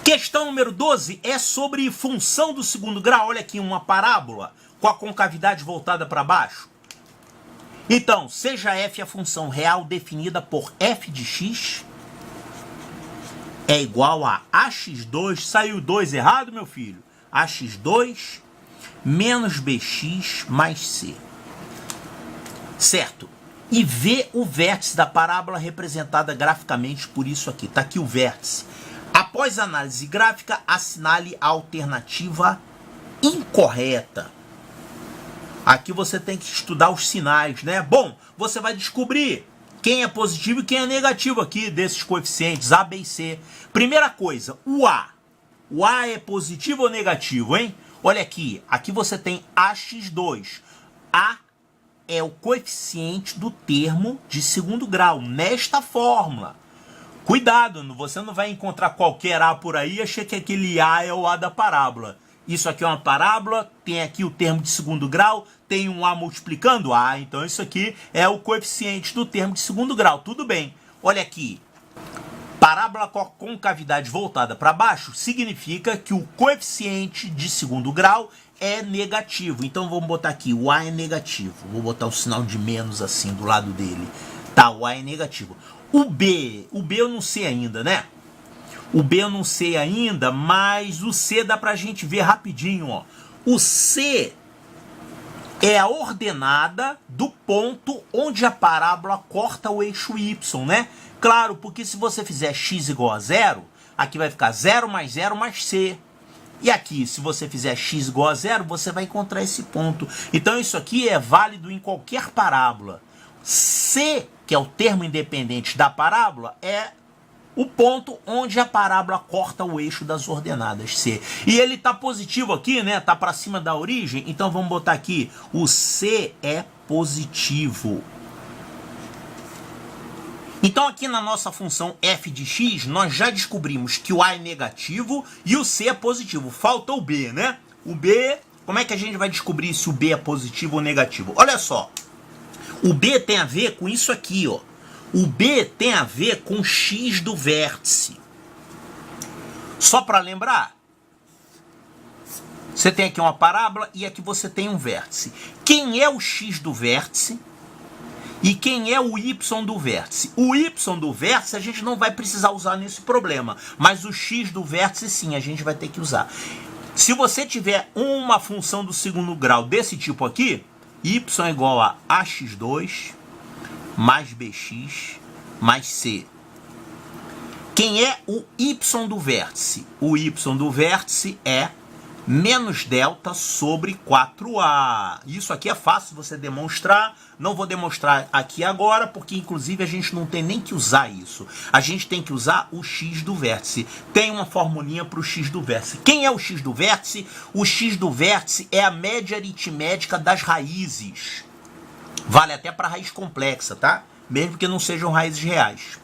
Questão número 12 é sobre função do segundo grau. Olha aqui, uma parábola com a concavidade voltada para baixo. Então, seja f a função real definida por f de x é igual a ax2, saiu 2 errado, meu filho? Ax2 menos bx mais c. Certo? E vê o vértice da parábola representada graficamente por isso aqui. Está aqui o vértice. Após análise gráfica, assinale a alternativa incorreta. Aqui você tem que estudar os sinais, né? Bom, você vai descobrir quem é positivo e quem é negativo aqui desses coeficientes A, B e C. Primeira coisa, o A. O A é positivo ou negativo, hein? Olha aqui, aqui você tem AX2. A é o coeficiente do termo de segundo grau, nesta fórmula. Cuidado, você não vai encontrar qualquer A por aí e achar que aquele A é o A da parábola. Isso aqui é uma parábola, tem aqui o termo de segundo grau, tem um A multiplicando A, então isso aqui é o coeficiente do termo de segundo grau, tudo bem. Olha aqui, parábola com a concavidade voltada para baixo significa que o coeficiente de segundo grau é negativo. Então vamos botar aqui, o A é negativo. Vou botar o sinal de menos assim do lado dele. Tá, o A é negativo. O B eu não sei ainda, né? O B eu não sei ainda, mas o C dá pra gente ver rapidinho, ó. O C é a ordenada do ponto onde a parábola corta o eixo Y, né? Claro, porque se você fizer x igual a 0, aqui vai ficar 0 mais C. E aqui, se você fizer x igual a 0, você vai encontrar esse ponto. Então isso aqui é válido em qualquer parábola. C, que é o termo independente da parábola, é o ponto onde a parábola corta o eixo das ordenadas C. E ele está positivo aqui, né? Está para cima da origem. Então vamos botar aqui, o C é positivo. Então aqui na nossa função f de x, nós já descobrimos que o A é negativo e o C é positivo. Falta o B, né? O B, como é que a gente vai descobrir se o B é positivo ou negativo? Olha só, o B tem a ver com isso aqui, ó. O B tem a ver com x do vértice. Só para lembrar, você tem aqui uma parábola e aqui você tem um vértice. Quem é o x do vértice? E quem é o y do vértice? O y do vértice a gente não vai precisar usar nesse problema, mas o x do vértice sim, a gente vai ter que usar. Se você tiver uma função do segundo grau desse tipo aqui, y é igual a ax2 mais bx mais c. Quem é o y do vértice? O y do vértice é menos delta sobre 4a. Isso aqui é fácil você demonstrar. Não vou demonstrar aqui agora, porque inclusive a gente não tem nem que usar isso. A gente tem que usar o x do vértice. Tem uma formulinha para o x do vértice. Quem é o x do vértice? O x do vértice é a média aritmética das raízes. Vale até para raiz complexa, tá? Mesmo que não sejam raízes reais.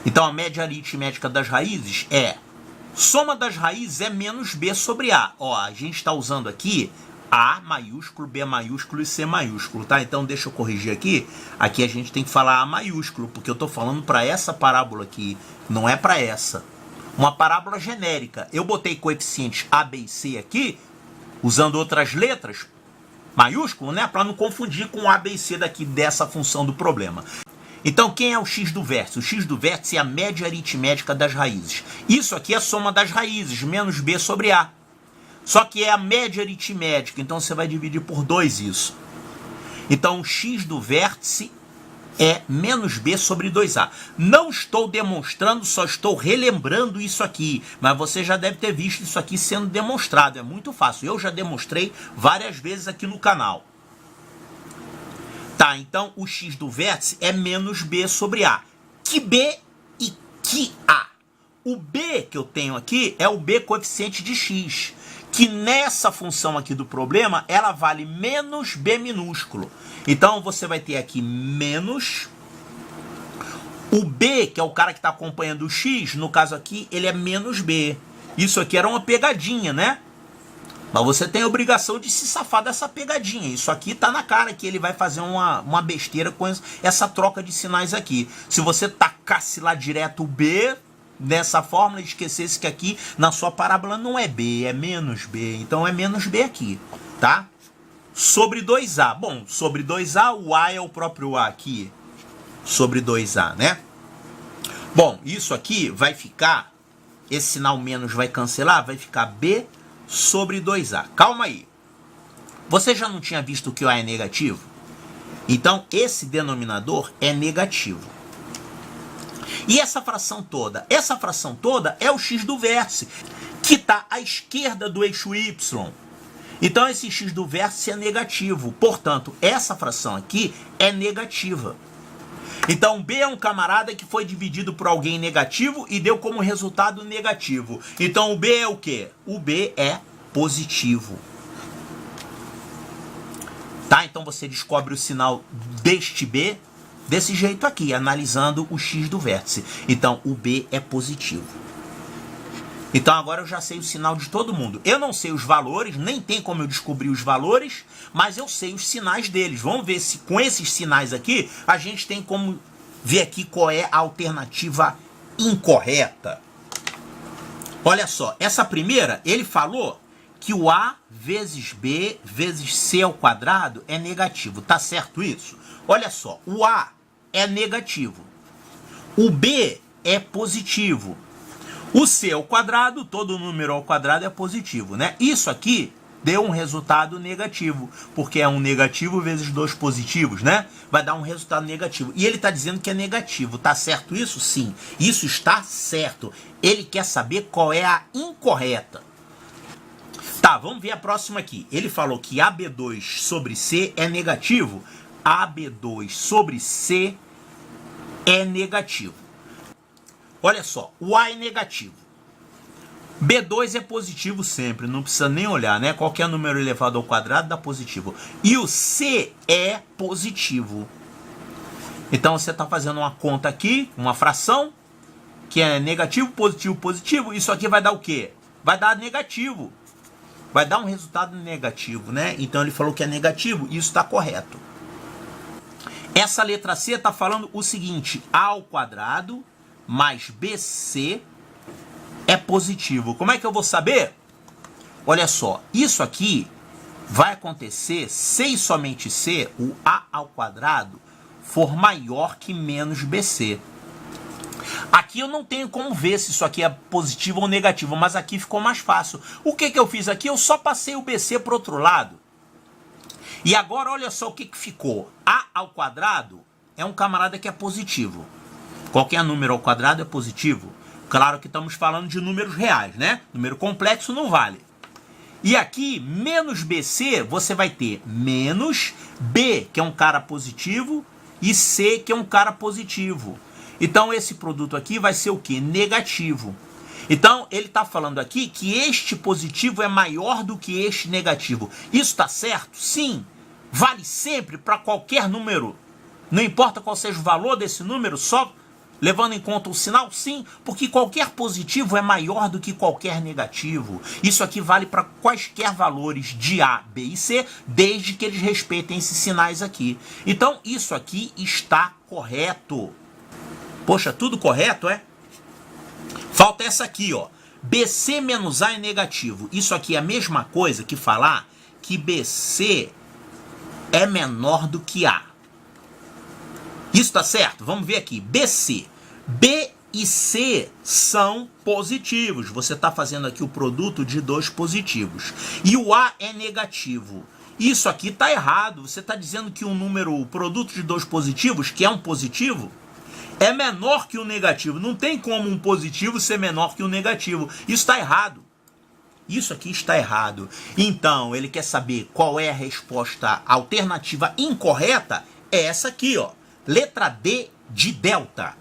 Então a média aritmética das raízes é soma das raízes é menos b sobre a. Ó, a gente está usando aqui A maiúsculo, B maiúsculo e C maiúsculo, tá? Então deixa eu corrigir aqui. Aqui a gente tem que falar A maiúsculo, porque eu estou falando para essa parábola aqui, não é para essa. Uma parábola genérica. Eu botei coeficientes A, B e C aqui, usando outras letras, maiúsculo, né? Para não confundir com A, B e C daqui dessa função do problema. Então, quem é o x do vértice? O x do vértice é a média aritmética das raízes. Isso aqui é a soma das raízes, menos b sobre a. Só que é a média aritmética, então você vai dividir por 2 isso. Então, o x do vértice é menos b sobre 2a. Não estou demonstrando, só estou relembrando isso aqui. Mas você já deve ter visto isso aqui sendo demonstrado. É muito fácil. Eu já demonstrei várias vezes aqui no canal. Tá, então o x do vértice é menos b sobre a. Que b e que a. O b que eu tenho aqui é o b coeficiente de x, que nessa função aqui do problema, ela vale menos b minúsculo. Então você vai ter aqui menos o b, que é o cara que está acompanhando o x, no caso aqui, ele é menos b. Isso aqui era uma pegadinha, né? Mas você tem a obrigação de se safar dessa pegadinha. Isso aqui tá na cara que ele vai fazer uma besteira com essa troca de sinais aqui. Se você tacasse lá direto o B, nessa fórmula e esquecesse que aqui na sua parábola não é B, é menos B. Então é menos B aqui, tá? Sobre 2A. Bom, sobre 2A, o A é o próprio A aqui. Sobre 2A, né? Bom, isso aqui vai ficar, esse sinal menos vai cancelar, vai ficar B sobre 2A. Calma aí. Você já não tinha visto que o A é negativo? Então, esse denominador é negativo. E essa fração toda? Essa fração toda é o x do vértice, que está à esquerda do eixo y. Então, esse x do vértice é negativo. Portanto, essa fração aqui é negativa. Então, B é um camarada que foi dividido por alguém negativo e deu como resultado negativo. Então, o B é o quê? O B é positivo. Tá? Então, você descobre o sinal deste B desse jeito aqui, analisando o x do vértice. Então, o B é positivo. Então, agora eu já sei o sinal de todo mundo. Eu não sei os valores, nem tem como eu descobrir os valores, mas eu sei os sinais deles. Vamos ver se com esses sinais aqui, a gente tem como ver aqui qual é a alternativa incorreta. Olha só, essa primeira, ele falou que o A vezes B vezes C ao quadrado é negativo. Tá certo isso? Olha só, o A é negativo. O B é positivo. O C ao quadrado, todo número ao quadrado é positivo, né? Isso aqui deu um resultado negativo, porque é um negativo vezes dois positivos, né? Vai dar um resultado negativo. E ele está dizendo que é negativo. Tá certo isso? Sim. Isso está certo. Ele quer saber qual é a incorreta. Tá, vamos ver a próxima aqui. Ele falou que AB2 sobre C é negativo. AB2 sobre C é negativo. Olha só, o A é negativo. B2 é positivo sempre, não precisa nem olhar, né? Qualquer número elevado ao quadrado dá positivo. E o C é positivo. Então você está fazendo uma conta aqui, uma fração, que é negativo, positivo, positivo. Isso aqui vai dar o quê? Vai dar negativo. Vai dar um resultado negativo, né? Então ele falou que é negativo, e isso está correto. Essa letra C está falando o seguinte: A ao quadrado mais BC é positivo. Como é que eu vou saber? Olha só, isso aqui vai acontecer se e somente se o A ao quadrado for maior que menos BC. Aqui eu não tenho como ver se isso aqui é positivo ou negativo, mas aqui ficou mais fácil. O que eu fiz aqui? Eu só passei o BC para o outro lado. E agora olha só o que ficou. A ao quadrado é um camarada que é positivo. Qualquer número ao quadrado é positivo. Claro que estamos falando de números reais, né? Número complexo não vale. E aqui, menos BC, você vai ter menos B, que é um cara positivo, e C, que é um cara positivo. Então, esse produto aqui vai ser o quê? Negativo. Então, ele está falando aqui que este positivo é maior do que este negativo. Isso está certo? Sim. Vale sempre para qualquer número. Não importa qual seja o valor desse número, só levando em conta o sinal? Sim, porque qualquer positivo é maior do que qualquer negativo. Isso aqui vale para quaisquer valores de A, B e C, desde que eles respeitem esses sinais aqui. Então, isso aqui está correto. Poxa, tudo correto, é? Falta essa aqui, ó. BC menos A é negativo. Isso aqui é a mesma coisa que falar que BC é menor do que A. Isso tá certo? Vamos ver aqui. BC. B e C são positivos. Você está fazendo aqui o produto de dois positivos. E o A é negativo. Isso aqui está errado. Você está dizendo que um número, o produto de dois positivos, que é um positivo, é menor que o negativo. Não tem como um positivo ser menor que um negativo. Isso está errado. Isso aqui está errado. Então, ele quer saber qual é a resposta alternativa incorreta. É essa aqui, ó. Letra D de delta.